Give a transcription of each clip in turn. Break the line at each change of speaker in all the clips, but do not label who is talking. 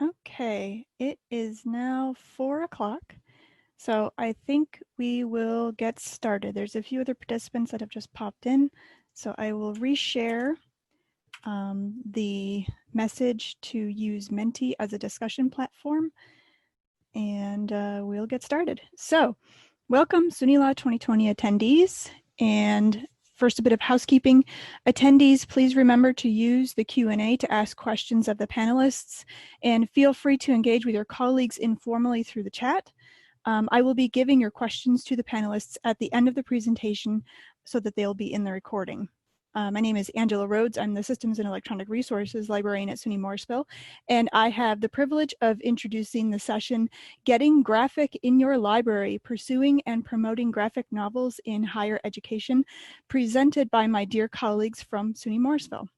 Okay, it is now 4 o'clock, so I think we will get started. There's a few other participants that have just popped in, so I will reshare the message to use Mentee as a discussion platform, and we'll get started. So, welcome SUNYLA 2020 attendees, and first, a bit of housekeeping. Attendees, please remember to use the Q&A to ask questions of the panelists, and feel free to engage with your colleagues informally through the chat. I will be giving your questions to the panelists at the end of the presentation so that they'll be in the recording. My name is Angela Rhodes. I'm the Systems and Electronic Resources Librarian at SUNY Morrisville, and I have the privilege of introducing the session, Getting Graphic in Your Library, Pursuing and Promoting Graphic Novels in Higher Education, presented by my dear colleagues from SUNY Morrisville.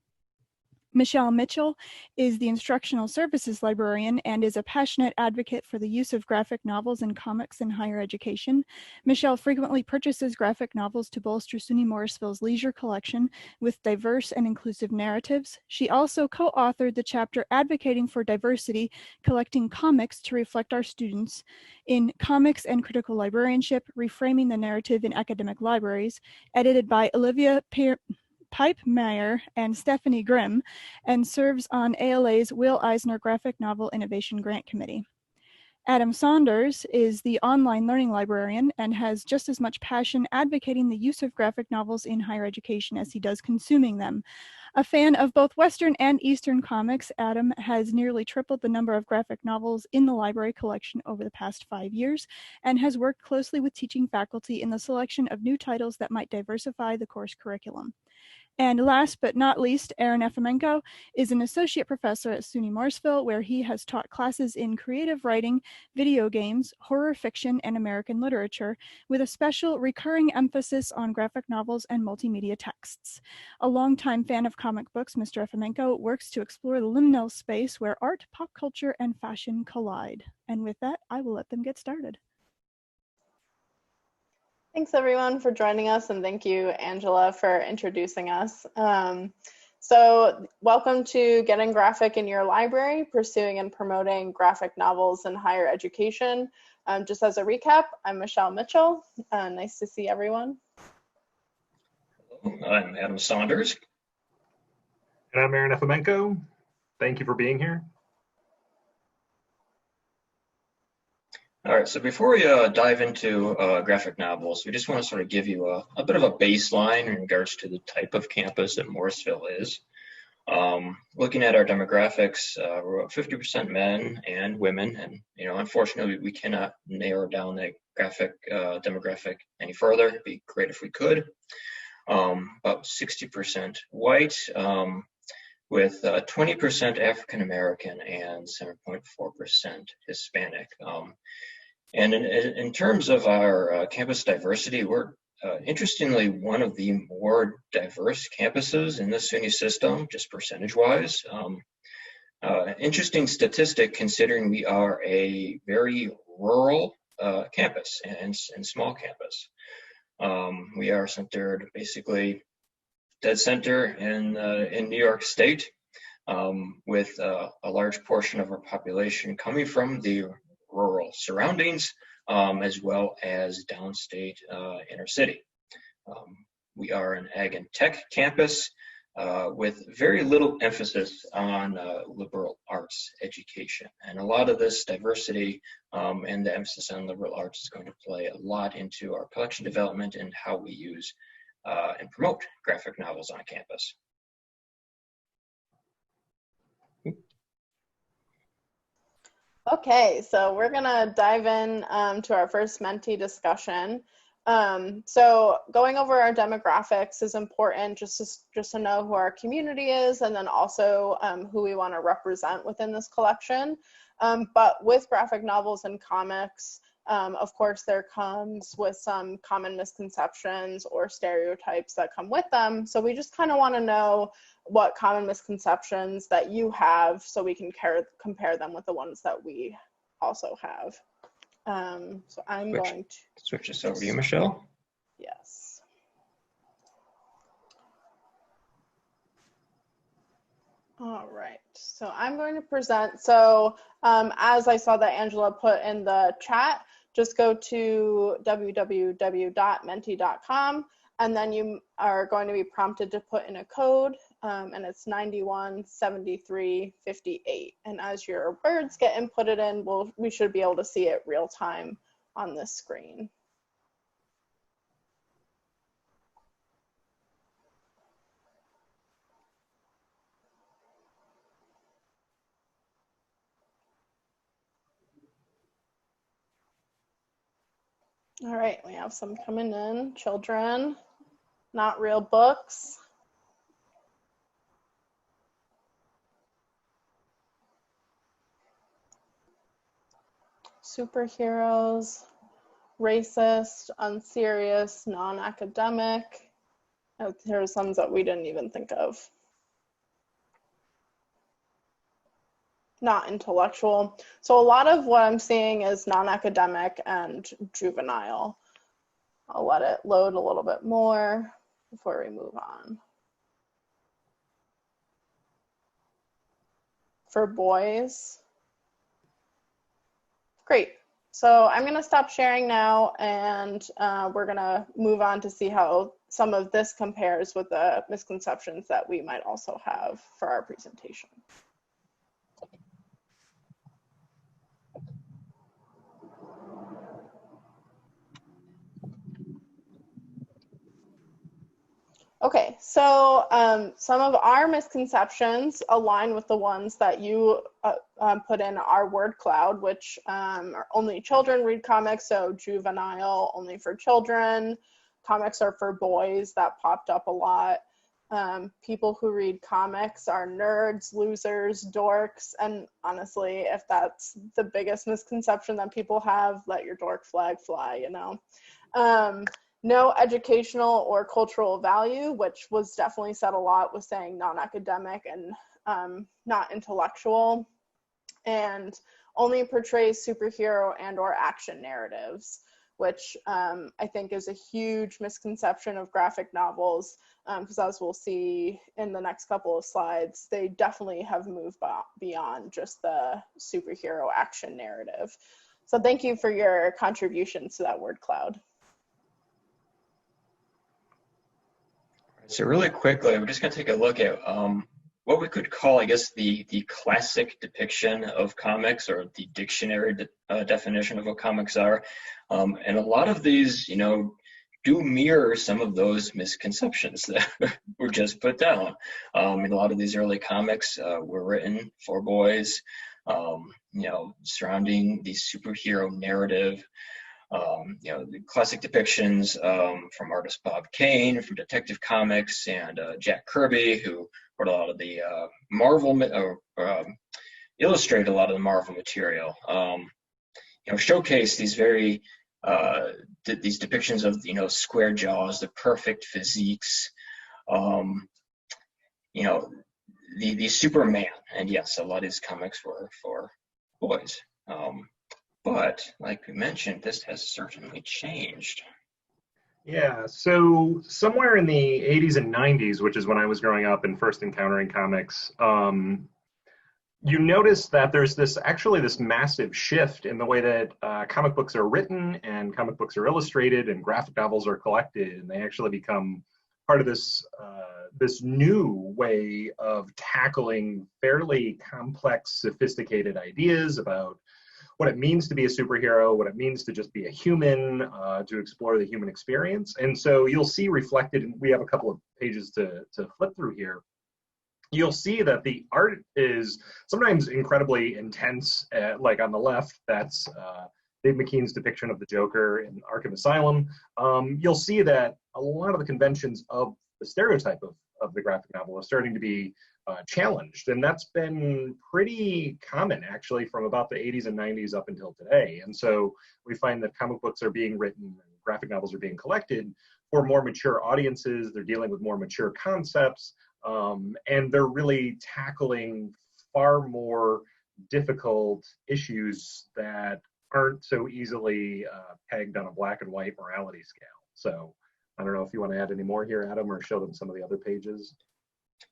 Michelle Mitchell is the Instructional Services Librarian and is a passionate advocate for the use of graphic novels and comics in higher education. Michelle frequently purchases graphic novels to bolster SUNY Morrisville's leisure collection with diverse and inclusive narratives. She also co-authored the chapter advocating for diversity, collecting comics to reflect our students in Comics and Critical Librarianship, Reframing the Narrative in Academic Libraries, edited by Olivia Pipemeyer and Stephanie Grimm, and serves on ALA's Will Eisner Graphic Novel Innovation Grant Committee. Adam Saunders is the online learning librarian and has just as much passion advocating the use of graphic novels in higher education as he does consuming them. A fan of both Western and Eastern comics, Adam has nearly tripled the number of graphic novels in the library collection over the past 5 years and has worked closely with teaching faculty in the selection of new titles that might diversify the course curriculum. And last but not least, Aron Efimenko is an associate professor at SUNY Morrisville, where he has taught classes in creative writing, video games, horror fiction, and American literature, with a special recurring emphasis on graphic novels and multimedia texts. A longtime fan of comic books, Mr. Efimenko works to explore the liminal space where art, pop culture, and fashion collide. And with that, I will let them get started.
Thanks everyone for joining us, and thank you, Angela, for introducing us. So welcome to Getting Graphic in Your Library, Pursuing and Promoting Graphic Novels in Higher Education. Just as a recap, I'm Michelle Mitchell. Nice to see everyone.
I'm Adam Saunders.
And I'm Aron Efimenko. Thank you for being here.
All right, so before we dive into graphic novels, we just want to sort of give you a bit of a baseline in regards to the type of campus that Morrisville is. Looking at our demographics, we're about 50% men and women, and unfortunately, we cannot narrow down that demographic any further. It'd be great if we could. About 60% white, with 20% African American and 7.4% Hispanic. And in terms of our campus diversity, we're interestingly one of the more diverse campuses in the SUNY system, just percentage-wise. Interesting statistic considering we are a very rural campus and small campus. We are centered basically dead center in New York State, with a large portion of our population coming from the rural surroundings, as well as downstate inner city. We are an ag and tech campus with very little emphasis on liberal arts education. And a lot of this diversity and the emphasis on liberal arts is going to play a lot into our collection development and how we use and promote graphic novels on campus.
Okay, so we're gonna dive in to our first mentee discussion. So going over our demographics is important just to know who our community is, and then also who we want to represent within this collection. But with graphic novels and comics, of course, there comes with some common misconceptions or stereotypes that come with them. So we just kind of want to know what common misconceptions that you have so we can compare them with the ones that we also have. So I'm going to
switch this over to you, Michelle.
Yes. All right, so I'm going to present. So as I saw that Angela put in the chat, just go to www.mentee.com, and then you are going to be prompted to put in a code, and it's 917358. And as your words get inputted in, we should be able to see it real time on this screen. All right, we have some coming in. Children, not real books. Superheroes, racist, unserious, non-academic. Here are some that we didn't even think of. Not intellectual. So a lot of what I'm seeing is non-academic and juvenile. I'll let it load a little bit more before we move on. For boys. Great. So I'm going to stop sharing now, and we're going to move on to see how some of this compares with the misconceptions that we might also have for our presentation. Okay, so some of our misconceptions align with the ones that you put in our word cloud, which are only children read comics, so juvenile, only for children. Comics are for boys, that popped up a lot. People who read comics are nerds, losers, dorks, and honestly, if that's the biggest misconception that people have, let your dork flag fly, you know. No educational or cultural value, which was definitely said a lot, was saying non-academic and not intellectual, and only portrays superhero and or action narratives, which I think is a huge misconception of graphic novels, because as we'll see in the next couple of slides, they definitely have moved beyond just the superhero action narrative. So thank you for your contributions to that word cloud.
So really quickly, we're just going to take a look at what we could call, I guess, the classic depiction of comics, or the dictionary definition of what comics are. And a lot of these, you know, do mirror some of those misconceptions that were just put down. And a lot of these early comics were written for boys, you know, surrounding the superhero narrative. You know, the classic depictions from artist Bob Kane from Detective Comics, and Jack Kirby, who wrote a lot of the Marvel, illustrated a lot of the Marvel material. You know, showcase these very these depictions of, you know, square jaws, the perfect physiques. You know, the Superman, and yes, a lot of these comics were for boys. But like we mentioned, this has certainly changed.
Yeah, so somewhere in the 80s and 90s, which is when I was growing up and first encountering comics, you notice that there's this massive shift in the way that comic books are written and comic books are illustrated and graphic novels are collected, and they actually become part of this this new way of tackling fairly complex, sophisticated ideas about what it means to be a superhero, what it means to just be a human, to explore the human experience. And so you'll see reflected, and we have a couple of pages to flip through here, you'll see that the art is sometimes incredibly intense. Like on the left, that's Dave McKean's depiction of the Joker in Arkham Asylum. You'll see that a lot of the conventions of the stereotype of the graphic novel is starting to be challenged, and that's been pretty common actually from about the 80s and 90s up until today. And so we find that comic books are being written and graphic novels are being collected for more mature audiences. They're dealing with more mature concepts, and they're really tackling far more difficult issues that aren't so easily pegged on a black and white morality scale. So I don't know if you want to add any more here, Adam, or show them some of the other pages.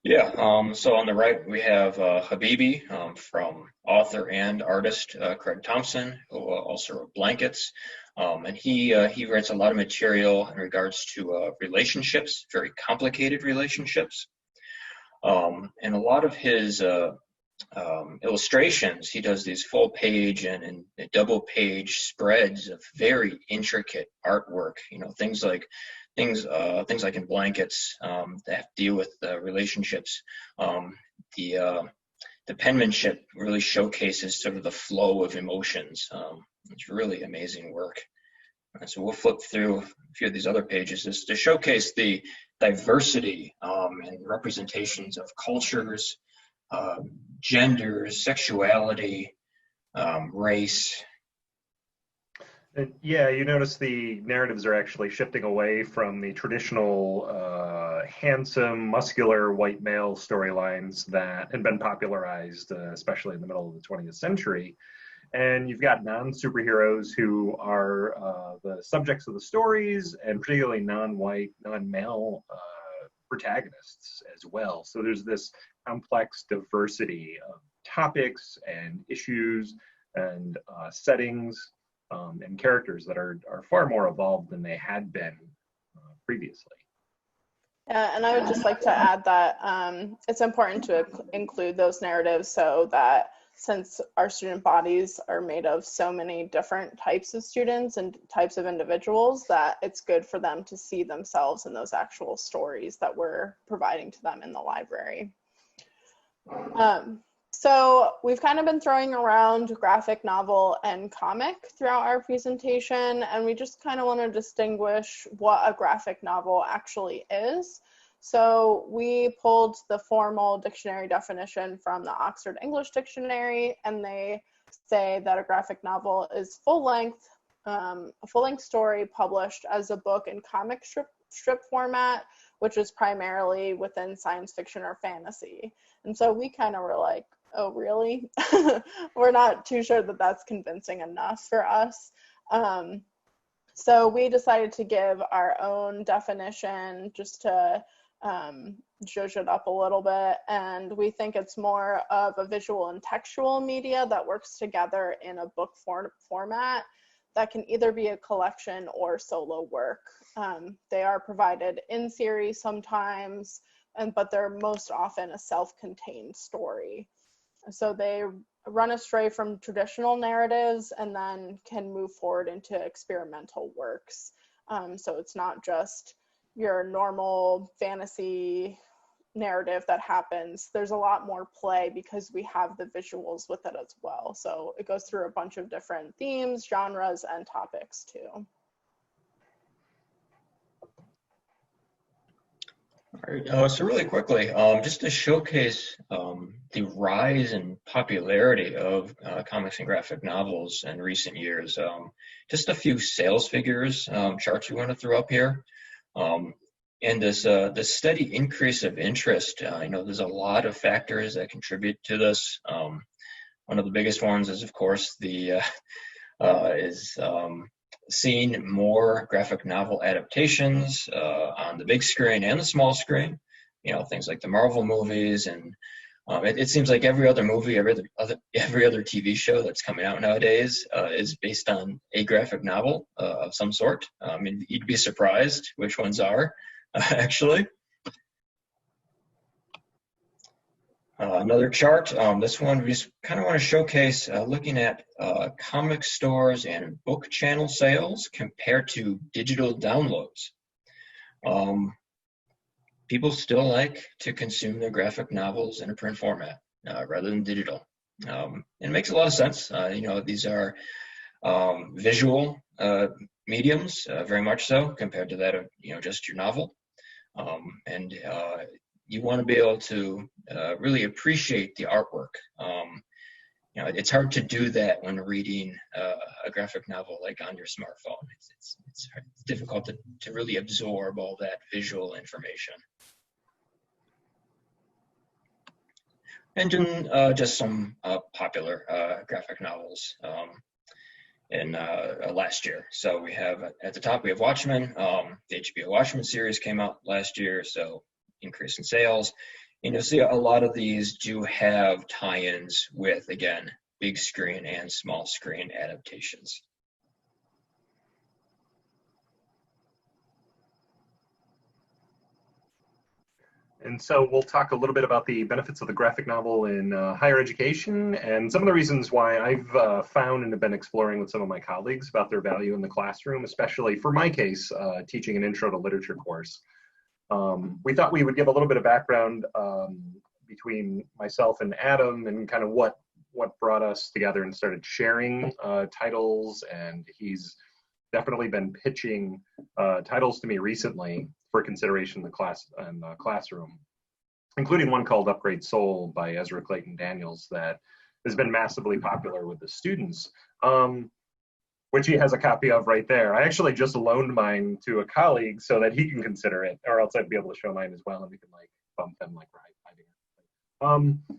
Yeah, so on the right we have Habibi from author and artist Craig Thompson, who also wrote Blankets. And he writes a lot of material in regards to relationships, very complicated relationships. And a lot of his illustrations, he does these full page and double page spreads of very intricate artwork, things like in Blankets that deal with relationships. The penmanship really showcases sort of the flow of emotions. It's really amazing work. So we'll flip through a few of these other pages just to showcase the diversity and representations of cultures, genders, sexuality, race.
Yeah, you notice the narratives are actually shifting away from the traditional handsome, muscular white male storylines that had been popularized, especially in the middle of the 20th century. And you've got non-superheroes who are the subjects of the stories, and particularly non-white, non-male protagonists as well. So there's this complex diversity of topics and issues and settings and characters that are far more evolved than they had been previously.
Yeah, and I would just like to add that it's important to include those narratives so that since our student bodies are made of so many different types of students and types of individuals, that it's good for them to see themselves in those actual stories that we're providing to them in the library. So we've kind of been throwing around graphic novel and comic throughout our presentation, and we just kind of want to distinguish what a graphic novel actually is. So we pulled the formal dictionary definition from the Oxford English Dictionary, and they say that a graphic novel is a full-length story published as a book in comic strip format, which is primarily within science fiction or fantasy. And so we kind of were like, oh, really? We're not too sure that that's convincing enough for us. So we decided to give our own definition just to zhuzh it up a little bit. And we think it's more of a visual and textual media that works together in a book format that can either be a collection or solo work. They are provided in series sometimes, but they're most often a self-contained story. So they run astray from traditional narratives and then can move forward into experimental works. So it's not just your normal fantasy narrative that happens. There's a lot more play because we have the visuals with it as well. So it goes through a bunch of different themes, genres, and topics too.
All right, so really quickly, just to showcase the rise and popularity of comics and graphic novels in recent years, just a few sales figures, charts we want to throw up here. And this steady increase of interest, there's a lot of factors that contribute to this. One of the biggest ones is, of course, seeing more graphic novel adaptations on the big screen and the small screen. Things like the Marvel movies, and it seems like every other movie, every other TV show that's coming out nowadays is based on a graphic novel of some sort. You'd be surprised which ones are, actually. Another chart, this one we just kind of want to showcase looking at comic stores and book channel sales compared to digital downloads. People still like to consume their graphic novels in a print format rather than digital. It makes a lot of sense. These are visual mediums, very much so, compared to that of just your novel. And you want to be able to really appreciate the artwork. It's hard to do that when reading a graphic novel like on your smartphone. It's difficult to really absorb all that visual information. And then just some popular graphic novels in last year. So we have at the top, we have Watchmen. The HBO Watchmen series came out last year, so increase in sales. And you'll see a lot of these do have tie-ins with, again, big screen and small screen adaptations.
And so we'll talk a little bit about the benefits of the graphic novel in higher education and some of the reasons why I've found and have been exploring with some of my colleagues about their value in the classroom, especially for my case, teaching an intro to literature course. We thought we would give a little bit of background between myself and Adam and kind of what brought us together and started sharing titles, and he's definitely been pitching titles to me recently for consideration in the classroom, including one called Upgrade Soul by Ezra Clayton Daniels that has been massively popular with the students, which he has a copy of right there. I actually just loaned mine to a colleague so that he can consider it, or else I'd be able to show mine as well and we can like bump them like we're hiding it.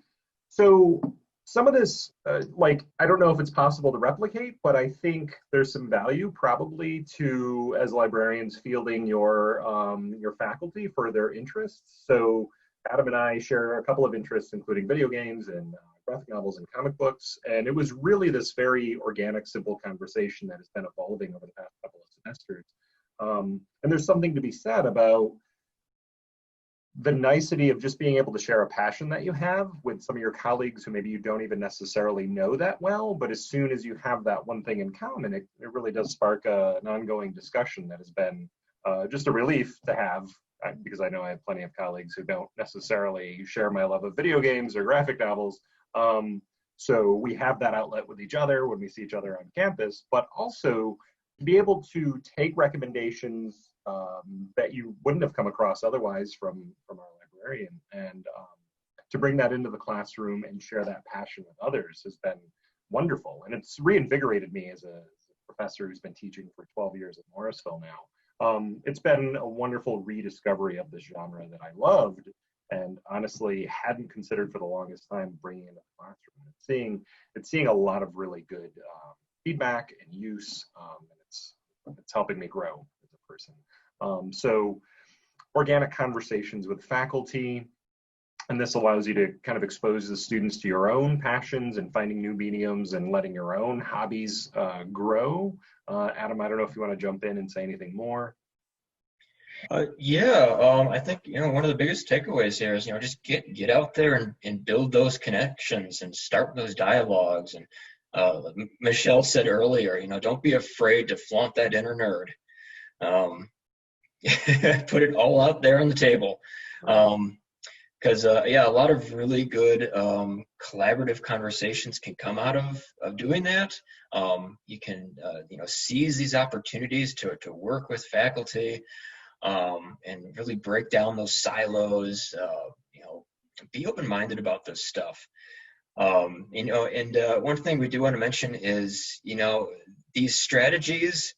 So some of this, like, I don't know if it's possible to replicate, but I think there's some value probably to, as librarians, fielding your faculty for their interests. So Adam and I share a couple of interests, including video games and graphic novels and comic books. And it was really this very organic, simple conversation that has been evolving over the past couple of semesters. And there's something to be said about the nicety of just being able to share a passion that you have with some of your colleagues who maybe you don't even necessarily know that well, but as soon as you have that one thing in common, it really does spark an ongoing discussion that has been just a relief to have, because I know I have plenty of colleagues who don't necessarily share my love of video games or graphic novels. So we have that outlet with each other when we see each other on campus, but also to be able to take recommendations that you wouldn't have come across otherwise from our librarian, and to bring that into the classroom and share that passion with others has been wonderful. And it's reinvigorated me as a professor who's been teaching for 12 years at Morrisville now. It's been a wonderful rediscovery of this genre that I loved and honestly hadn't considered for the longest time bringing into the classroom. It's seeing a lot of really good feedback and use, and it's helping me grow as a person. So organic conversations with faculty, and this allows you to kind of expose the students to your own passions and finding new mediums and letting your own hobbies grow. Adam, I don't know if you want to jump in and say anything more.
Yeah, I think, one of the biggest takeaways here is, just get out there and build those connections and start those dialogues. And Michelle said earlier, don't be afraid to flaunt that inner nerd. Put it all out there on the table. Because a lot of really good collaborative conversations can come out of doing that. You can seize these opportunities to work with faculty and really break down those silos. Be open-minded about this stuff. And one thing we do want to mention is these strategies.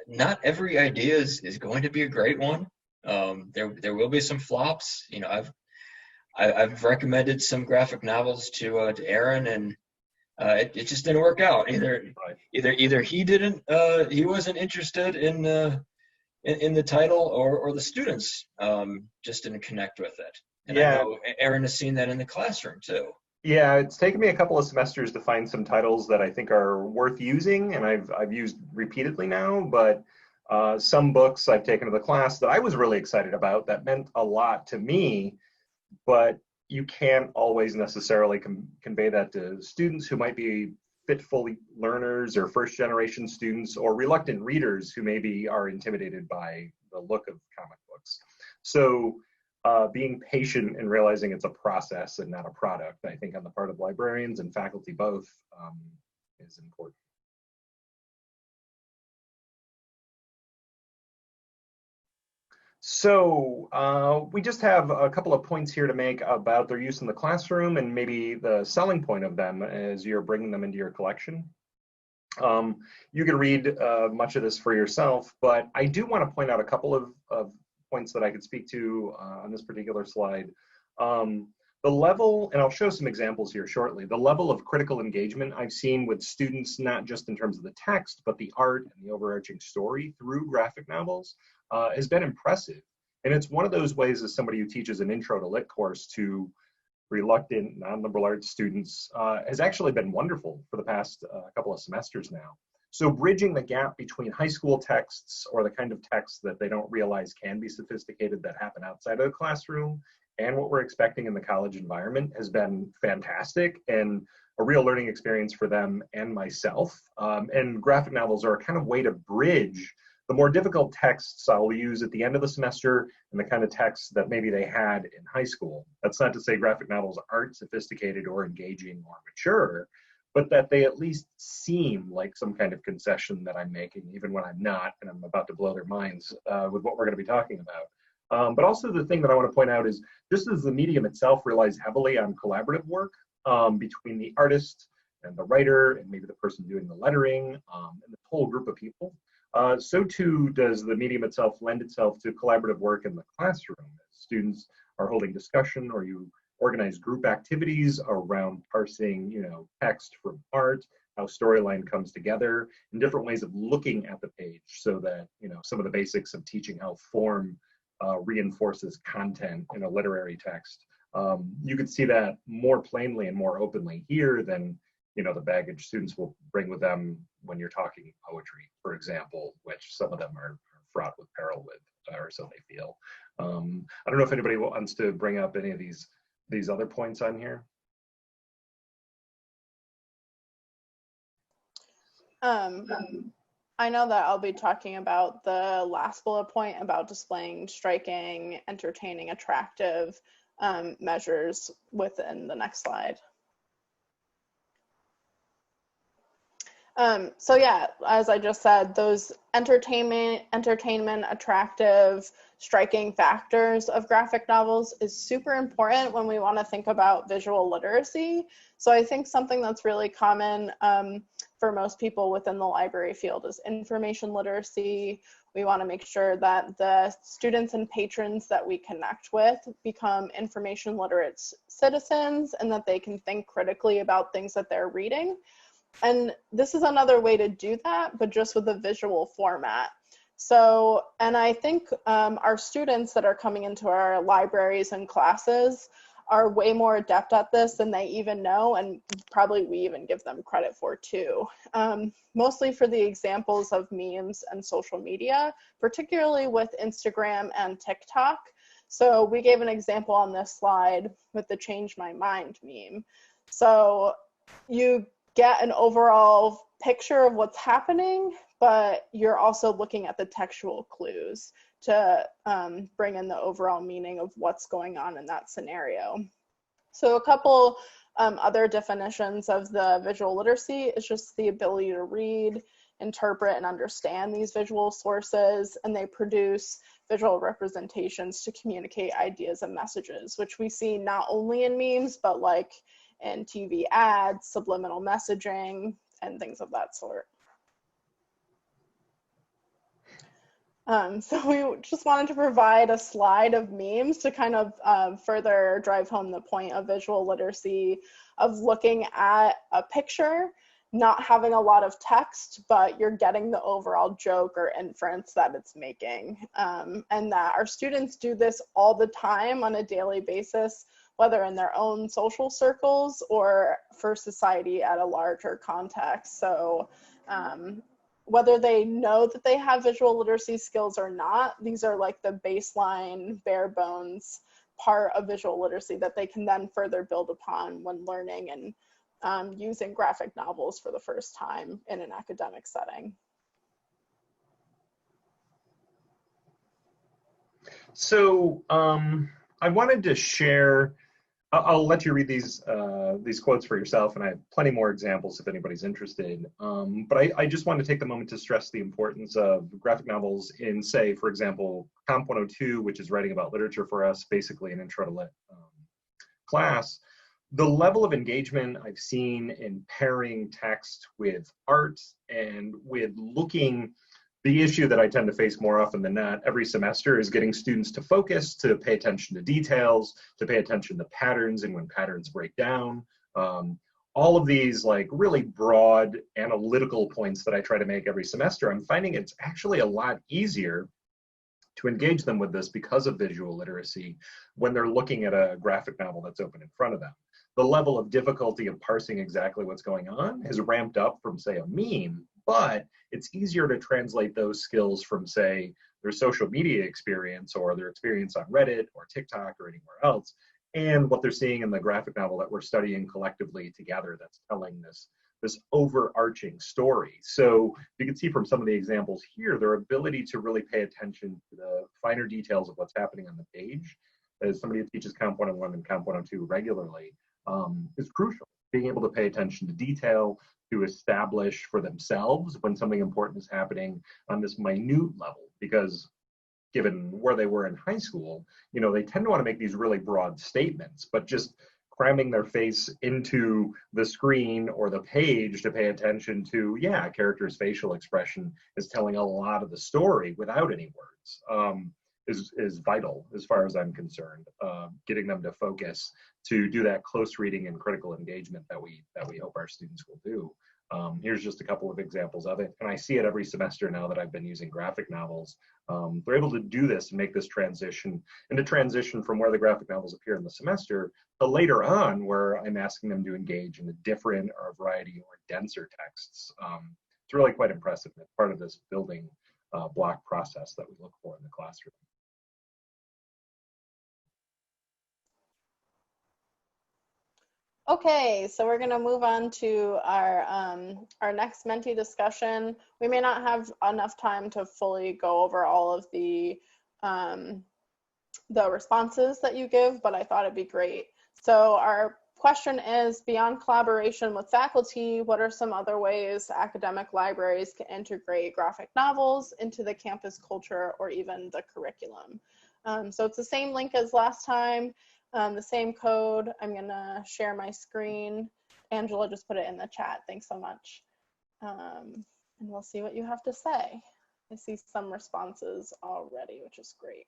Not every idea is going to be a great one. There will be some flops. I've recommended some graphic novels to Aron, and it just didn't work out. Either he wasn't interested in the title, or the students just didn't connect with it. And I know Aron has seen that in the classroom too.
Yeah, it's taken me a couple of semesters to find some titles that I think are worth using, and I've used repeatedly now, but some books I've taken to the class that I was really excited about that meant a lot to me, but you can't always necessarily convey that to students who might be fitful learners or first-generation students or reluctant readers who maybe are intimidated by the look of comic books. So being patient and realizing it's a process and not a product, I think on the part of librarians and faculty both, is important. So we just have a couple of points here to make about their use in the classroom and maybe the selling point of them as you're bringing them into your collection. You can read much of this for yourself, but I do want to point out a couple of points that I could speak to on this particular slide. The level, and I'll show some examples here shortly, the level of critical engagement I've seen with students, not just in terms of the text, but the art and the overarching story through graphic novels has been impressive. And it's one of those ways, as somebody who teaches an intro to lit course to reluctant non-liberal arts students, has actually been wonderful for the past couple of semesters now. So bridging the gap between high school texts, or the kind of texts that they don't realize can be sophisticated that happen outside of the classroom, and what we're expecting in the college environment, has been fantastic and a real learning experience for them and myself. And graphic novels are a kind of way to bridge the more difficult texts I'll use at the end of the semester and the kind of texts that maybe they had in high school. That's not to say graphic novels aren't sophisticated or engaging or mature, but that they at least seem like some kind of concession that I'm making, even when I'm not, and I'm about to blow their minds with what we're going to be talking about. But also the thing that I want to point out is, just as the medium itself relies heavily on collaborative work between the artist and the writer and maybe the person doing the lettering and the whole group of people, so too does the medium itself lend itself to collaborative work in the classroom. Students are holding discussion, or you organize group activities around parsing, text from art, how storyline comes together, and different ways of looking at the page, so that, some of the basics of teaching how form reinforces content in a literary text. You could see that more plainly and more openly here than, the baggage students will bring with them when you're talking poetry, for example, which some of them are fraught with peril with, or so they feel. I don't know if anybody wants to bring up any of these other points on here.
I know that I'll be talking about the last bullet point about displaying striking, entertaining, attractive measures within the next slide. So yeah, as I just said, those entertainment, attractive, striking factors of graphic novels is super important when we want to think about visual literacy. So I think something that's really common for most people within the library field is information literacy. We want to make sure that the students and patrons that we connect with become information literate citizens, and that they can think critically about things that they're reading. And this is another way to do that, but just with a visual format. So, and I think our students that are coming into our libraries and classes are way more adept at this than they even know, and probably we even give them credit for too. Mostly for the examples of memes and social media, particularly with Instagram and TikTok. So we gave an example on this slide with the "change my mind" meme. So you get an overall picture of what's happening, but you're also looking at the textual clues to bring in the overall meaning of what's going on in that scenario. So a couple other definitions of the visual literacy is just the ability to read, interpret, and understand these visual sources, and they produce visual representations to communicate ideas and messages, which we see not only in memes, but like in TV ads, subliminal messaging, and things of that sort. So we just wanted to provide a slide of memes to kind of further drive home the point of visual literacy, of looking at a picture, not having a lot of text, but you're getting the overall joke or inference that it's making. And that our students do this all the time on a daily basis, whether in their own social circles or for society at a larger context. So whether they know that they have visual literacy skills or not, these are like the baseline, bare bones part of visual literacy that they can then further build upon when learning and using graphic novels for the first time in an academic setting.
So I wanted to share, I'll let you read these quotes for yourself, and I have plenty more examples if anybody's interested. But I just want to take the moment to stress the importance of graphic novels in, say, for example, Comp 102, which is writing about literature for us, basically an intro to lit class. The level of engagement I've seen in pairing text with art and with looking, the issue that I tend to face more often than not every semester is getting students to focus, to pay attention to details, to pay attention to patterns and when patterns break down. All of these like really broad analytical points that I try to make every semester, I'm finding it's actually a lot easier to engage them with this because of visual literacy when they're looking at a graphic novel that's open in front of them. The level of difficulty of parsing exactly what's going on is ramped up from, say, a meme, but it's easier to translate those skills from, say, their social media experience or their experience on Reddit or TikTok or anywhere else, and what they're seeing in the graphic novel that we're studying collectively together that's telling this overarching story. So you can see from some of the examples here, their ability to really pay attention to the finer details of what's happening on the page, as somebody who teaches Comp 101 and Comp 102 regularly, is crucial. Being able to pay attention to detail, to establish for themselves when something important is happening on this minute level, because given where they were in high school, you know, they tend to want to make these really broad statements, but just cramming their face into the screen or the page to pay attention to, yeah, a character's facial expression is telling a lot of the story without any words, is vital as far as I'm concerned. Getting them to focus to do that close reading and critical engagement that we hope our students will do. Here's just a couple of examples of it, and I see it every semester now that I've been using graphic novels. They're able to do this and make this transition from where the graphic novels appear in the semester to later on where I'm asking them to engage in a different or a variety or denser texts. It's really quite impressive. It's part of this building block process that we look for in the classroom.
Okay, so we're going to move on to our next mentee discussion. We may not have enough time to fully go over all of the responses that you give, but I thought it'd be great. So our question is, beyond collaboration with faculty, what are some other ways academic libraries can integrate graphic novels into the campus culture or even the curriculum? So it's the same link as last time. The same code. I'm gonna share my screen. Angela just put it in the chat. Thanks so much. And we'll see what you have to say. I see some responses already, which is great.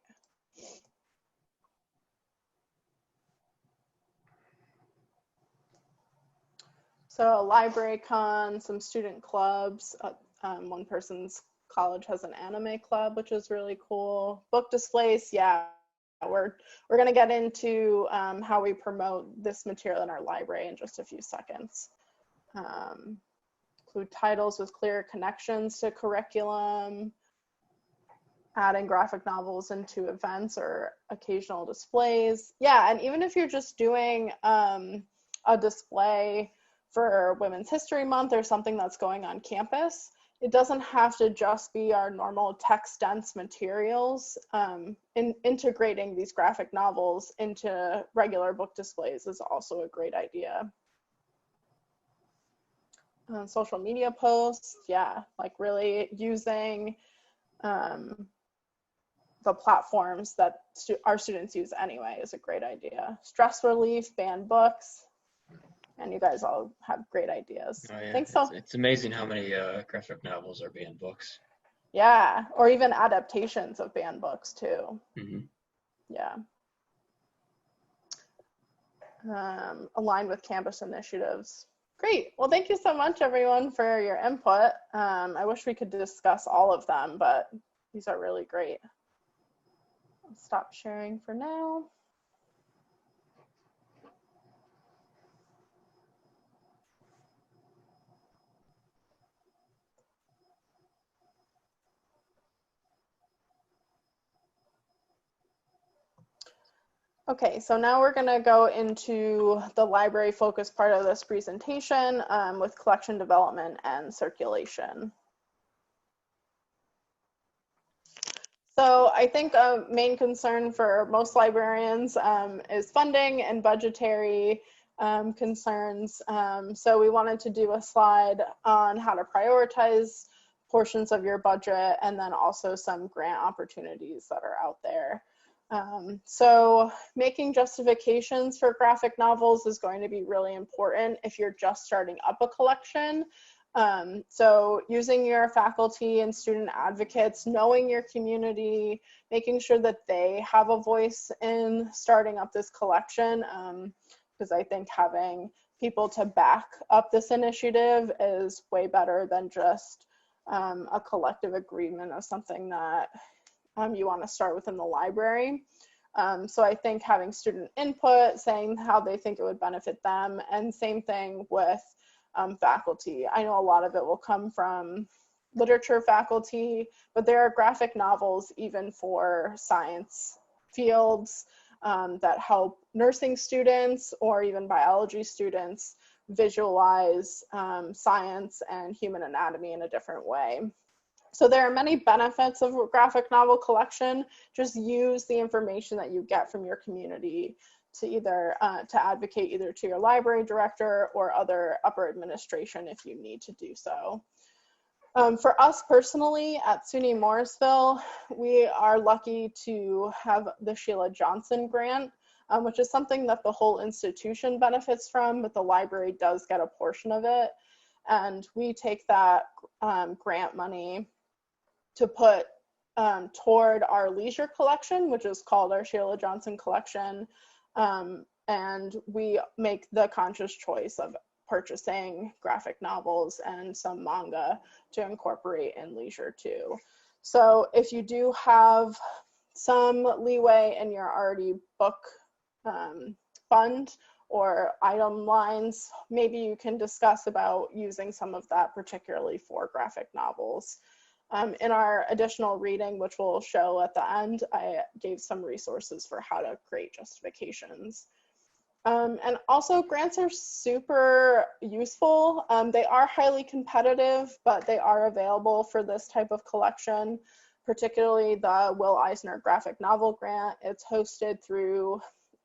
So LibraryCon, some student clubs. One person's college has an anime club, which is really cool. Book displays, yeah. We're going to get into how we promote this material in our library in just a few seconds. Include titles with clear connections to curriculum, adding graphic novels into events or occasional displays. Yeah, and even if you're just doing a display for Women's History Month or something that's going on campus, it doesn't have to just be our normal text-dense materials. Integrating these graphic novels into regular book displays is also a great idea. Social media posts, yeah, like really using the platforms that our students use anyway is a great idea. Stress relief, banned books. And you guys all have great ideas.
Oh, yeah.
Thanks so.
It's amazing how many graphic novels are banned books.
Yeah, or even adaptations of banned books too.
Mm-hmm.
Yeah. Aligned with campus initiatives. Great. Well, thank you so much, everyone, for your input. I wish we could discuss all of them, but these are really great. I'll stop sharing for now. Okay, so now we're going to go into the library focus part of this presentation with collection development and circulation. So I think a main concern for most librarians is funding and budgetary concerns. So we wanted to do a slide on how to prioritize portions of your budget and then also some grant opportunities that are out there. So making justifications for graphic novels is going to be really important if you're just starting up a collection. So using your faculty and student advocates, knowing your community, making sure that they have a voice in starting up this collection, because I think having people to back up this initiative is way better than just a collective agreement of something that you want to start within the library. So I think having student input, saying how they think it would benefit them, and same thing with faculty. I know a lot of it will come from literature faculty, but there are graphic novels even for science fields that help nursing students or even biology students visualize science and human anatomy in a different way. So there are many benefits of a graphic novel collection. Just use the information that you get from your community to either to advocate either to your library director or other upper administration if you need to do so. For us personally at SUNY Morrisville, we are lucky to have the Sheila Johnson grant, which is something that the whole institution benefits from, but the library does get a portion of it. And we take that grant money to put toward our leisure collection, which is called our Sheila Johnson collection. And we make the conscious choice of purchasing graphic novels and some manga to incorporate in leisure too. So if you do have some leeway in your already book fund or item lines, maybe you can discuss about using some of that, particularly for graphic novels. In our additional reading, which we'll show at the end, I gave some resources for how to create justifications. And also grants are super useful. They are highly competitive, but they are available for this type of collection, particularly the Will Eisner Graphic Novel Grant. It's hosted through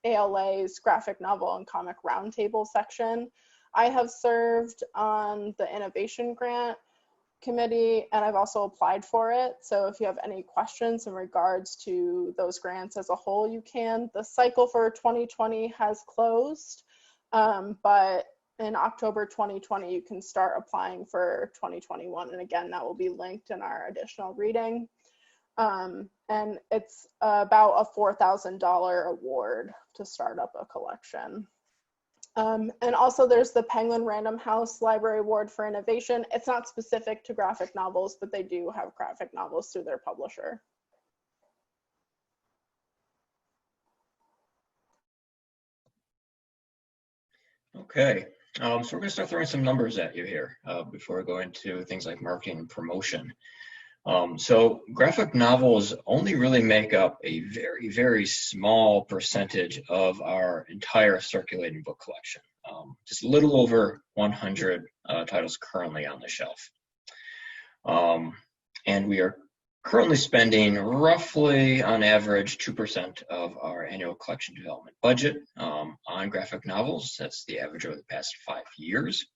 ALA's Graphic Novel and Comic Roundtable section. I have served on the Innovation Grant Committee, and I've also applied for it. So if you have any questions in regards to those grants as a whole, you can. The cycle for 2020 has closed, but in October 2020, you can start applying for 2021. And again, that will be linked in our additional reading. And it's about a $4,000 award to start up a collection. And also there's the Penguin Random House Library Award for Innovation. It's not specific to graphic novels, but they do have graphic novels through their publisher.
Okay, so we're going to start throwing some numbers at you here before we go into things like marketing and promotion. So graphic novels only really make up a very, very small percentage of our entire circulating book collection. Just a little over 100 titles currently on the shelf. And we are currently spending roughly on average 2% of our annual collection development budget on graphic novels. That's the average over the past 5 years.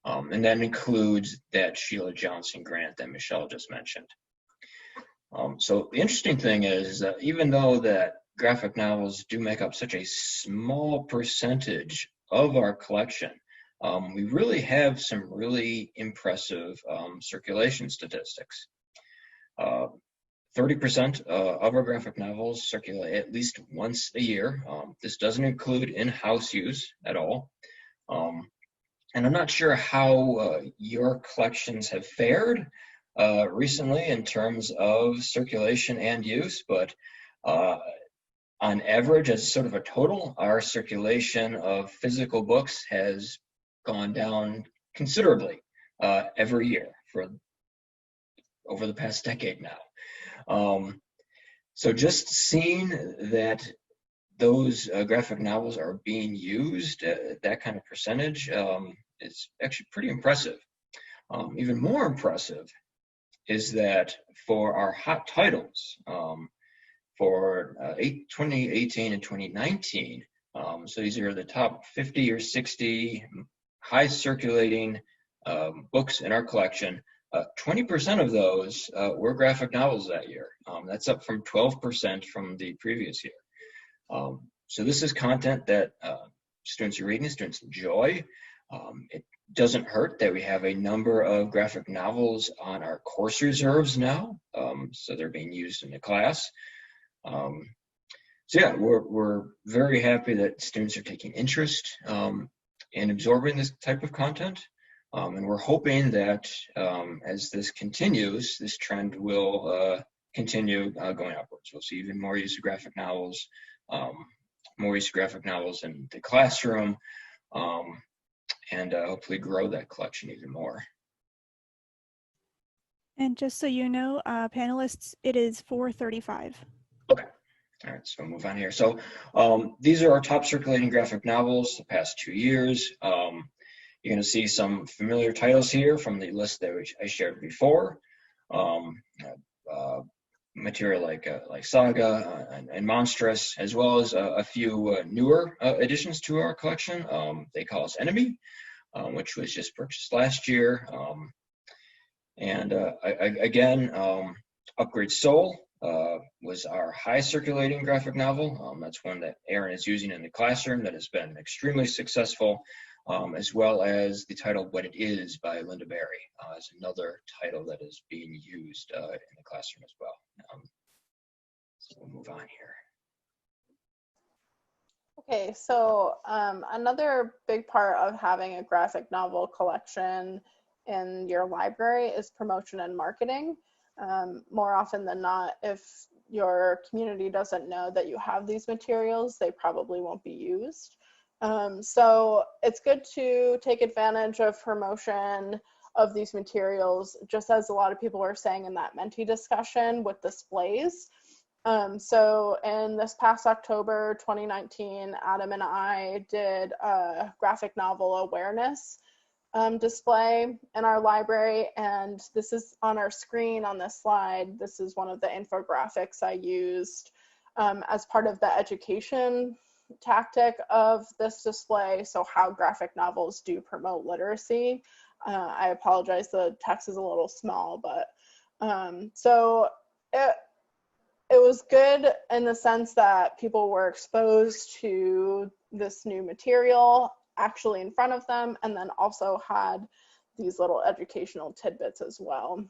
And that includes that Sheila Johnson grant that Michelle just mentioned. So the interesting thing is that even though that graphic novels do make up such a small percentage of our collection, we really have some really impressive circulation statistics. 30% of our graphic novels circulate at least once a year. This doesn't include in-house use at all. And I'm not sure how your collections have fared recently in terms of circulation and use, but on average, as sort of a total, our circulation of physical books has gone down considerably every year for over the past decade now. So just seeing that those graphic novels are being used at that kind of percentage is actually pretty impressive. Even more impressive is that for our hot titles for 2018 and 2019, so these are the top 50 or 60 high circulating books in our collection, 20% of those were graphic novels that year. That's up from 12% from the previous year. So this is content that students are reading, students enjoy. It doesn't hurt that we have a number of graphic novels on our course reserves now, so they're being used in the class. So yeah, we're very happy that students are taking interest in absorbing this type of content, and we're hoping that as this continues, this trend will continue going upwards. We'll see even more use of graphic novels, more use of graphic novels in the classroom, and hopefully grow that collection even more.
And just so you know, panelists, it is 4:35.
Okay. All right, so we'll move on here. So these are our top circulating graphic novels the past 2 years. You're going to see some familiar titles here from the list that I shared before. Material like Saga and Monstrous, as well as a few newer additions to our collection. They Call Us Enemy, which was just purchased last year. Again, Upgrade Soul was our high circulating graphic novel. That's one that Aron is using in the classroom that has been extremely successful, as well as the title What It Is by Linda Berry is another title that is being used in the classroom as well. So we'll move on here.
Okay, so another big part of having a graphic novel collection in your library is promotion and marketing. More often than not, if your community doesn't know that you have these materials, they probably won't be used. So it's good to take advantage of promotion of these materials, just as a lot of people were saying in that mentee discussion with displays. So in this past October 2019, Adam and I did a graphic novel awareness display in our library, and this is on our screen on this slide. This is one of the infographics I used as part of the education tactic of this display, so how graphic novels do promote literacy. I apologize, the text is a little small, but so it was good in the sense that people were exposed to this new material actually in front of them, and then also had these little educational tidbits as well.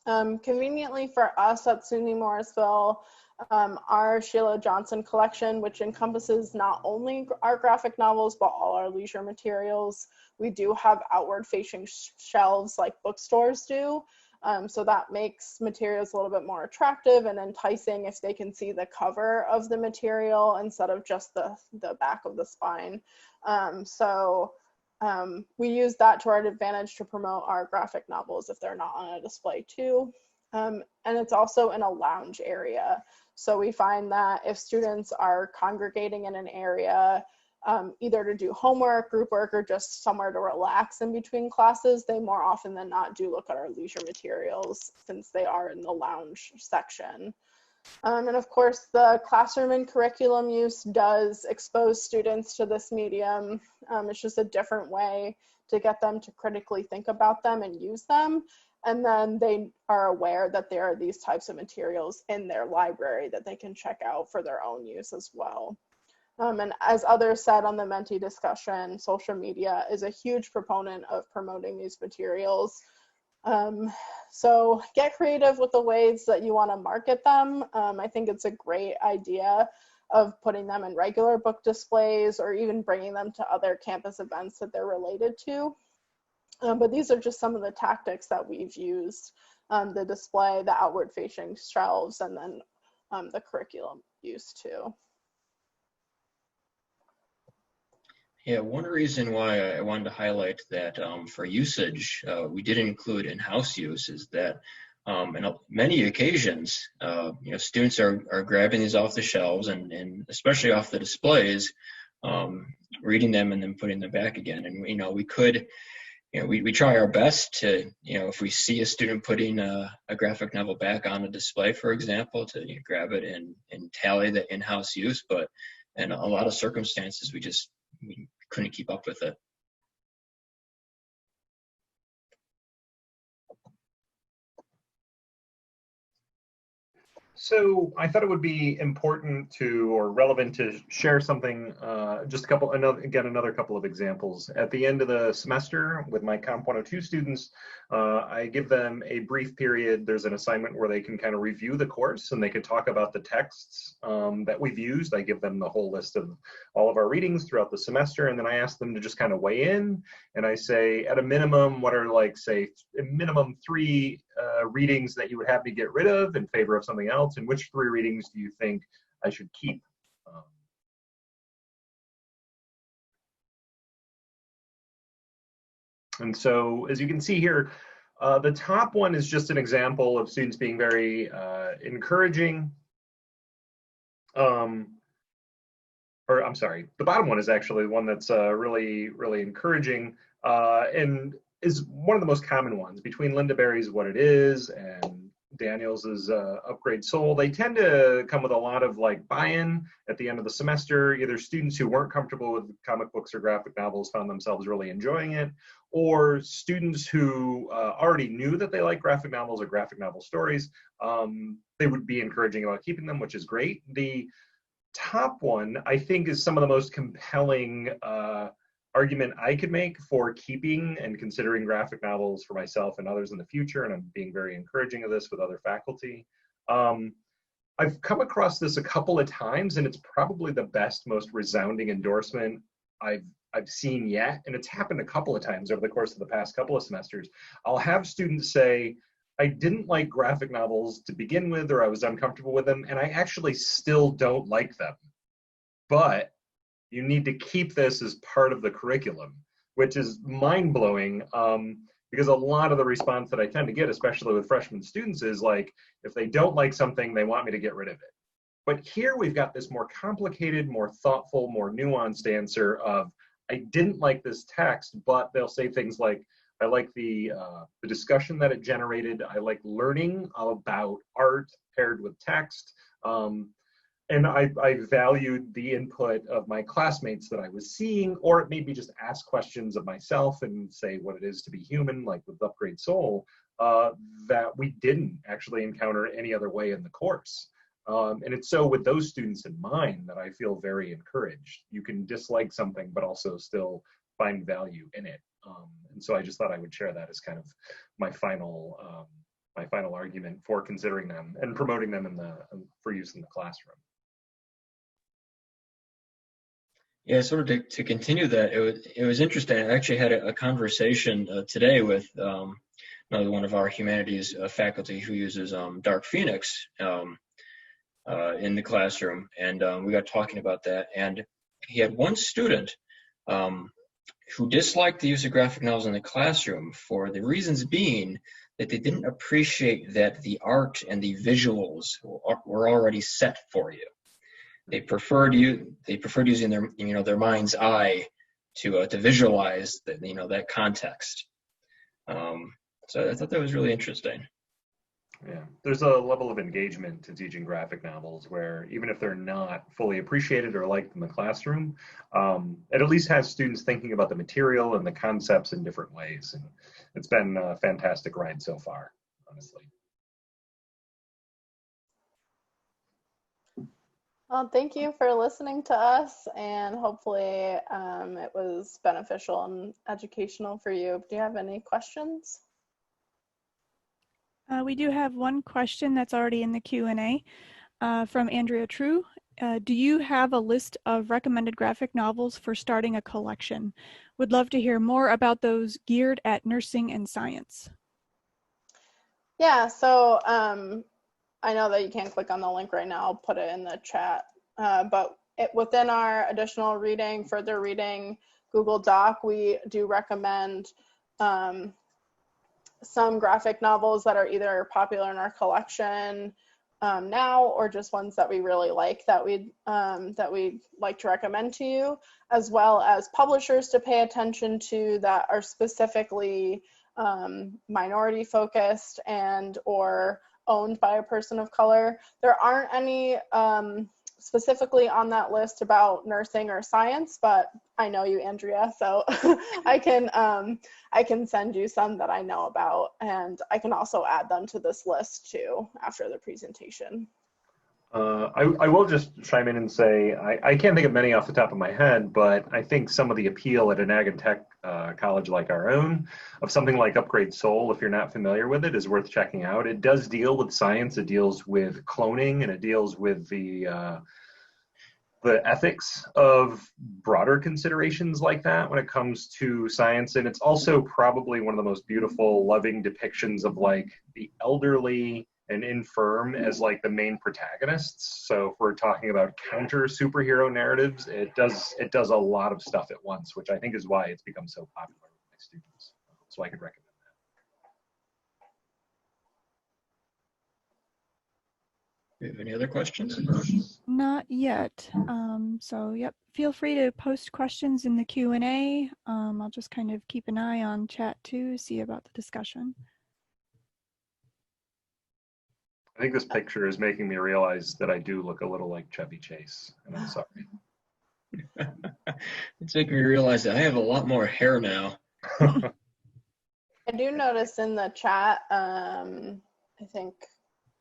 Conveniently for us at SUNY Morrisville, our Sheila Johnson collection, which encompasses not only our graphic novels, but all our leisure materials, we do have outward facing shelves like bookstores do. So that makes materials a little bit more attractive and enticing if they can see the cover of the material instead of just the back of the spine. We use that to our advantage to promote our graphic novels if they're not on a display too. And it's also in a lounge area. So we find that if students are congregating in an area, either to do homework, group work, or just somewhere to relax in between classes, they more often than not do look at our leisure materials since they are in the lounge section. And of course, the classroom and curriculum use does expose students to this medium. It's just a different way to get them to critically think about them and use them. And then they are aware that there are these types of materials in their library that they can check out for their own use as well. And as others said on the mentee discussion, social media is a huge proponent of promoting these materials. So get creative with the ways that you want to market them. I think it's a great idea of putting them in regular book displays or even bringing them to other campus events that they're related to. But these are just some of the tactics that we've used: the display, the outward facing shelves, and then the curriculum use too.
Yeah, one reason why I wanted to highlight that for usage, we did include in-house use is that in many occasions, students are grabbing these off the shelves and especially off the displays, reading them and then putting them back again. And, we could, we try our best to, if we see a student putting a graphic novel back on a display, for example, to grab it and tally the in-house use. But in a lot of circumstances, we couldn't keep up with it.
So I thought it would be important to, or relevant to, share something, just another couple of examples. At the end of the semester with my Comp 102 students, I give them a brief period. There's an assignment where they can kind of review the course and they can talk about the texts that we've used. I give them the whole list of all of our readings throughout the semester, and then I ask them to just kind of weigh in, and I say, at a minimum, what are, like, say, a minimum 3 readings that you would have me get rid of in favor of something else, and which 3 readings do you think I should keep? And so, as you can see here, the top one is just an example of students being very encouraging. Or I'm sorry, the bottom one is actually one that's really, really encouraging and is one of the most common ones. Between Linda Berry's What It Is and Daniel's Upgrade Soul, they tend to come with a lot of like buy-in at the end of the semester. Either students who weren't comfortable with comic books or graphic novels found themselves really enjoying it, or students who already knew that they like graphic novels or graphic novel stories. They would be encouraging about keeping them, which is great. The top one, I think, is some of the most compelling argument I could make for keeping and considering graphic novels for myself and others in the future, and I'm being very encouraging of this with other faculty. I've come across this a couple of times, and it's probably the best, most resounding endorsement I've seen yet, and it's happened a couple of times over the course of the past couple of semesters. I'll have students say, I didn't like graphic novels to begin with, or I was uncomfortable with them, and I actually still don't like them. But you need to keep this as part of the curriculum, which is mind-blowing because a lot of the response that I tend to get, especially with freshman students, is like, if they don't like something, they want me to get rid of it. But here we've got this more complicated, more thoughtful, more nuanced answer of, I didn't like this text, but they'll say things like, I like the discussion that it generated. I like learning about art paired with text. And I valued the input of my classmates that I was seeing, or it made me just ask questions of myself and say what it is to be human, like with Upgrade Soul, that we didn't actually encounter any other way in the course. And it's so with those students in mind that I feel very encouraged. You can dislike something, but also still find value in it. And so I just thought I would share that as kind of my final argument for considering them and promoting them for use in the classroom.
Yeah, sort of to continue that, it was interesting. I actually had a conversation today with another one of our humanities faculty who uses Dark Phoenix in the classroom, and we got talking about that. And he had one student who disliked the use of graphic novels in the classroom for the reasons being that they didn't appreciate that the art and the visuals were already set for you. They preferred using their mind's eye to visualize that context. So I thought that was really interesting.
Yeah, there's a level of engagement to teaching graphic novels where even if they're not fully appreciated or liked in the classroom, it at least has students thinking about the material and the concepts in different ways. And it's been a fantastic ride so far, honestly.
Well, thank you for listening to us, and hopefully it was beneficial and educational for you. Do you have any questions?
We do have one question that's already in the Q&A from Andrea True. Do you have a list of recommended graphic novels for starting a collection? Would love to hear more about those geared at nursing and science.
Yeah, so I know that you can't click on the link right now. I'll put it in the chat. But within our additional reading, further reading Google Doc, we do recommend some graphic novels that are either popular in our collection now, or just ones that we really like that we'd like to recommend to you, as well as publishers to pay attention to that are specifically minority focused and or owned by a person of color. There aren't any specifically on that list about nursing or science, but I know you, Andrea, so I can send you some that I know about, and I can also add them to this list too after the presentation.
I will just chime in and say I can't think of many off the top of my head, but I think some of the appeal at an ag and tech college like our own of something like Upgrade Soul, if you're not familiar with it, is worth checking out. It does deal with science, it deals with cloning, and it deals with the the ethics of broader considerations like that when it comes to science. And it's also probably one of the most beautiful, loving depictions of like the elderly and infirm as like the main protagonists. So if we're talking about counter superhero narratives, it does a lot of stuff at once, which I think is why it's become so popular with my students. So I could recommend
Do you have any other questions?
Not yet. So yep, feel free to post questions in the Q&A. I'll just kind of keep an eye on chat too, see about the discussion.
I think this picture is making me realize that I do look a little like Chevy Chase, and I'm sorry.
It's making me realize that I have a lot more hair now.
I do notice in the chat, I think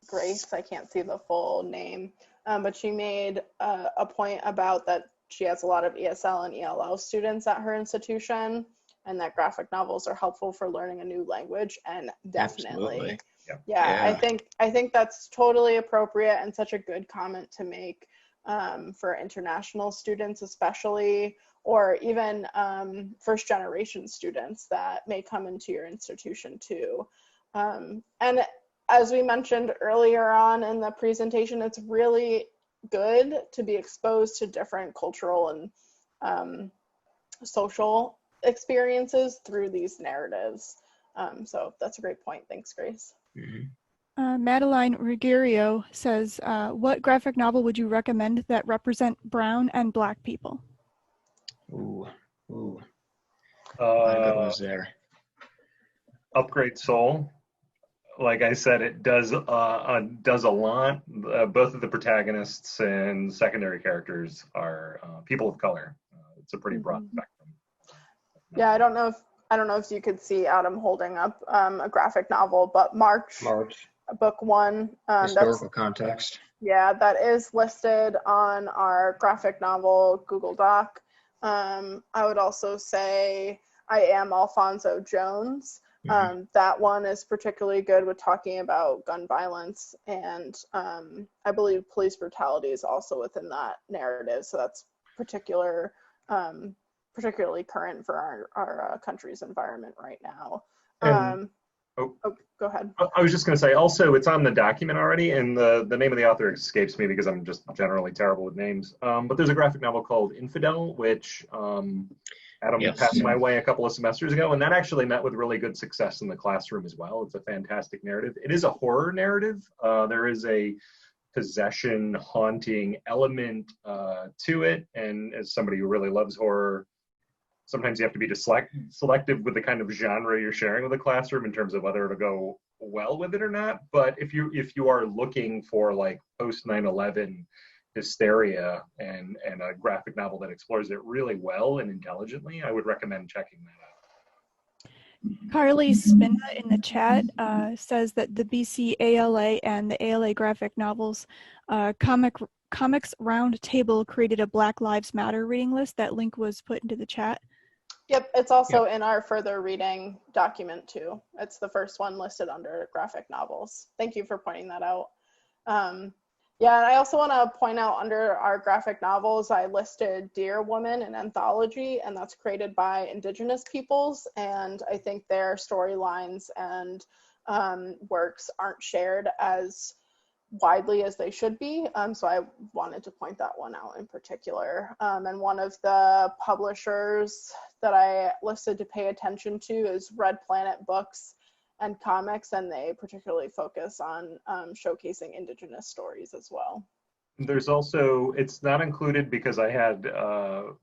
Grace, I can't see the full name, but she made a point about that she has a lot of ESL and ELL students at her institution, and that graphic novels are helpful for learning a new language, and definitely.
Absolutely.
Yeah, I think that's totally appropriate and such a good comment to make for international students especially, or even first generation students that may come into your institution too. And as we mentioned earlier on in the presentation, it's really good to be exposed to different cultural and social experiences through these narratives. So that's a great point. Thanks, Grace.
Mm-hmm.
Madeline Ruggiero says, what graphic novel would you recommend that represent brown and black people?
Ooh. A lot of good ones there.
Upgrade Soul. Like I said, it does a lot. Both of the protagonists and secondary characters are people of color. It's a pretty broad spectrum.
Yeah, I don't know if you could see Adam holding up a graphic novel, but March. Book 1.
Historical context.
Yeah, that is listed on our graphic novel Google Doc. I would also say I Am Alfonso Jones. That one is particularly good with talking about gun violence, and I believe police brutality is also within that narrative. So that's particularly current for our country's environment right now. Go ahead.
I was just going to say, also, it's on the document already, and the name of the author escapes me because I'm just generally terrible with names. But there's a graphic novel called Infidel, which Adam passed my way a couple of semesters ago, and that actually met with really good success in the classroom as well. It's a fantastic narrative. It is a horror narrative. There is a possession, haunting element to it, and as somebody who really loves horror, sometimes you have to be selective with the kind of genre you're sharing with the classroom in terms of whether it'll go well with it or not. But if you are looking for like post 9/11 hysteria and a graphic novel that explores it really well and intelligently, I would recommend checking that out.
Carly Spina in the chat says that the BC ALA and the ALA graphic novels Comics Roundtable created a Black Lives Matter reading list. That link was put into the chat.
Yep, it's also in our further reading document too. It's the first one listed under graphic novels. Thank you for pointing that out. Yeah, and I also want to point out under our graphic novels, I listed Dear Woman, an anthology, and that's created by Indigenous peoples. And I think their storylines and works aren't shared as widely as they should be. So I wanted to point that one out in particular. And one of the publishers that I listed to pay attention to is Red Planet Books and Comics, and they particularly focus on showcasing Indigenous stories as well.
There's also, it's not included because I had a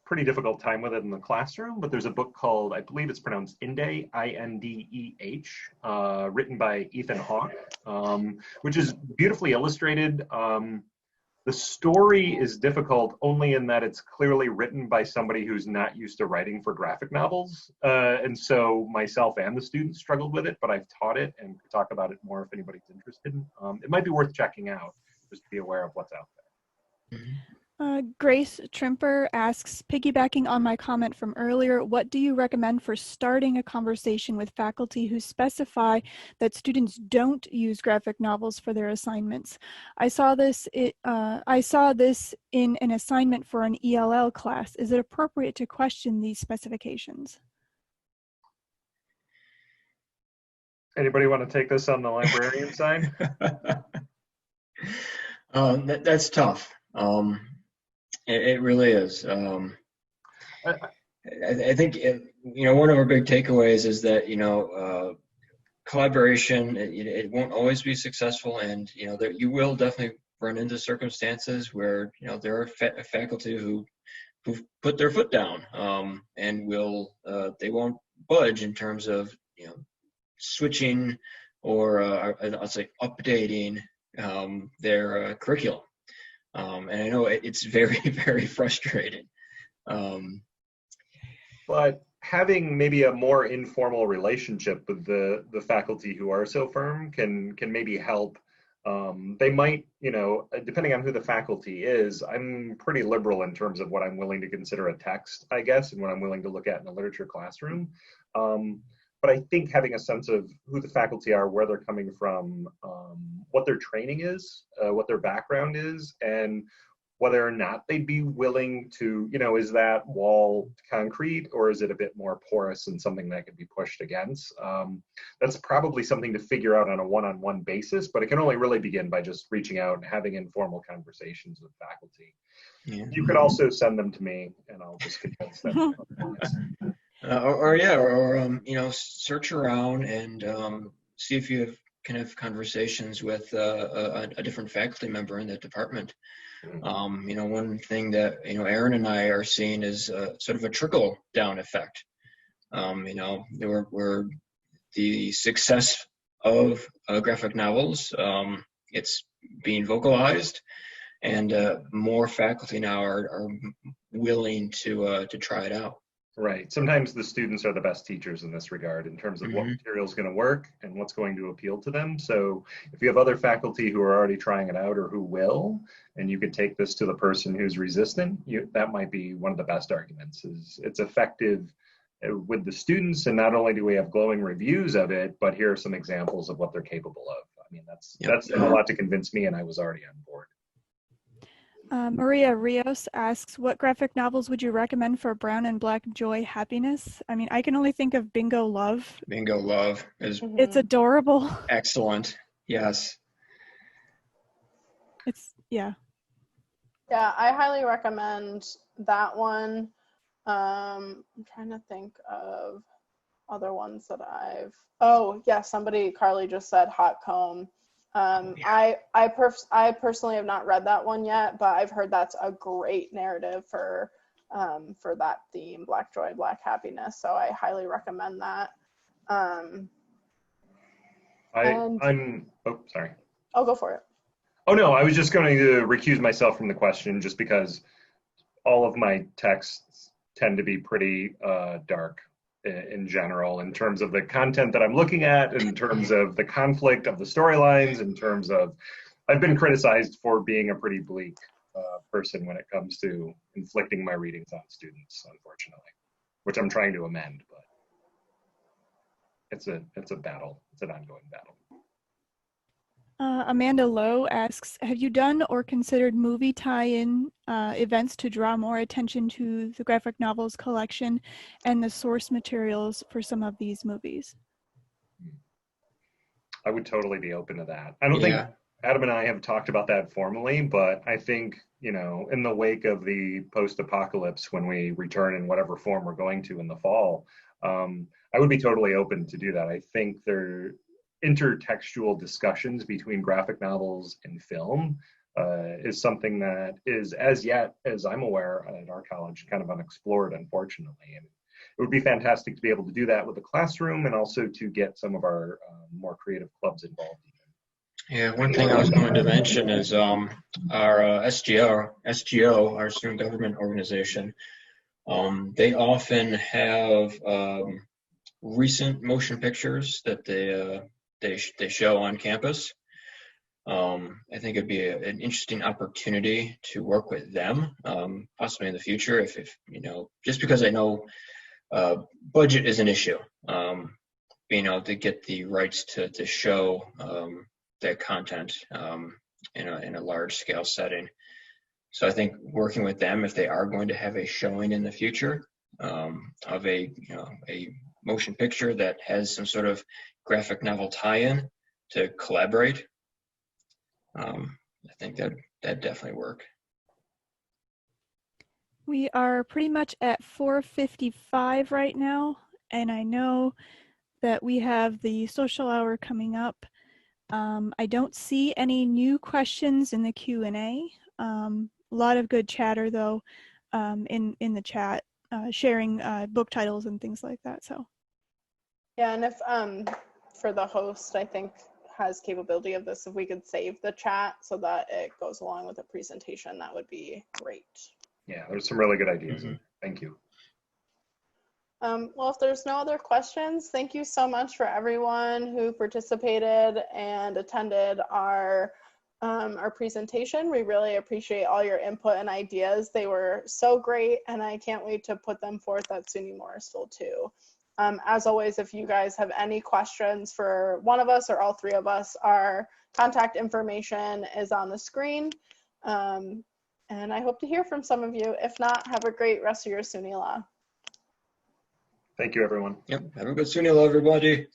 pretty difficult time with it in the classroom, but there's a book called, I believe it's pronounced Indeh, I-N-D-E-H, written by Ethan Hawke, which is beautifully illustrated. The story is difficult only in that it's clearly written by somebody who's not used to writing for graphic novels. And so myself and the students struggled with it, but I've taught it and could talk about it more if anybody's interested. It might be worth checking out, just to be aware of what's out there.
Grace Tremper asks, piggybacking on my comment from earlier, what do you recommend for starting a conversation with faculty who specify that students don't use graphic novels for their assignments? I saw this in an assignment for an ELL class. Is it appropriate to question these specifications?
Anybody want to take this on the librarian side?
That's tough. It really is. I think one of our big takeaways is that collaboration it won't always be successful, and that you will definitely run into circumstances where there are faculty who put their foot down and they won't budge in terms of switching or I'll say updating their curriculum. And I know it's very, very frustrating.
But having maybe a more informal relationship with the faculty who are so firm can maybe help. They might, depending on who the faculty is, I'm pretty liberal in terms of what I'm willing to consider a text, I guess, and what I'm willing to look at in a literature classroom. But I think having a sense of who the faculty are, where they're coming from, what their training is, what their background is, and whether or not they'd be willing to, is that wall concrete or is it a bit more porous and something that could be pushed against? That's probably something to figure out on a one-on-one basis, but it can only really begin by just reaching out and having informal conversations with faculty. Yeah. You could also send them to me and I'll just convince them.
Search around and see if you can have conversations with a different faculty member in the department. One thing that Aron and I are seeing is sort of a trickle down effect. Where the success of graphic novels, it's being vocalized, and more faculty now are willing to try it out.
Right. Sometimes the students are the best teachers in this regard in terms of what material is going to work and what's going to appeal to them. So if you have other faculty who are already trying it out or who will, and you could take this to the person who's resistant, that might be one of the best arguments. Is it's effective with the students, and not only do we have glowing reviews of it, but here are some examples of what they're capable of. I mean, that's a lot to convince me, and I was already on board.
Maria Rios asks, what graphic novels would you recommend for Brown and Black Joy Happiness? I mean, I can only think of Bingo Love.
Bingo Love is
it's adorable.
Excellent. Yes.
Yeah, I highly recommend that one. I'm trying to think of other ones that Carly just said Hot Comb. I personally have not read that one yet, but I've heard that's a great narrative for that theme, Black Joy, Black Happiness. So I highly recommend that.
I'm sorry.
Oh, go for it.
Oh no, I was just going to recuse myself from the question just because all of my texts tend to be pretty dark in general, in terms of the content that I'm looking at, in terms of the conflict of the storylines, in terms of, I've been criticized for being a pretty bleak person when it comes to inflicting my readings on students, unfortunately, which I'm trying to amend, but it's a battle. It's an ongoing battle.
Amanda Lowe asks, have you done or considered movie tie-in events to draw more attention to the graphic novels collection and the source materials for some of these movies?
I would totally be open to that. I don't think Adam and I have talked about that formally, but I think, in the wake of the post-apocalypse, when we return in whatever form we're going to in the fall, I would be totally open to do that. I think intertextual discussions between graphic novels and film is something that is, as yet, as I'm aware, at our college, kind of unexplored, unfortunately. And it would be fantastic to be able to do that with the classroom and also to get some of our more creative clubs involved.
Yeah, one thing I was going to mention is our SGO, our student government organization, they often have recent motion pictures that they show on campus. I think it'd be an interesting opportunity to work with them, possibly in the future. If you know, just because I know budget is an issue, being able to get the rights to show that content in a large scale setting. So I think working with them, if they are going to have a showing in the future of a motion picture that has some sort of graphic novel tie-in to collaborate, I think that definitely work.
We are pretty much at 4:55 right now, and I know that we have the social hour coming up. I don't see any new questions in the Q&A. A lot of good chatter though in the chat, sharing book titles and things like that. So
yeah, and if for the host, I think has capability of this, if we could save the chat so that it goes along with the presentation, that would be great.
Yeah, there's some really good ideas. Thank you.
Well, if there's no other questions, thank you so much for everyone who participated and attended our presentation. We really appreciate all your input and ideas. They were so great, and I can't wait to put them forth at SUNY Morrisville too. As always, if you guys have any questions for one of us or all three of us, our contact information is on the screen. And I hope to hear from some of you. If not, have a great rest of your SUNYLA.
Thank you, everyone.
Yep. Have a good SUNYLA, everybody.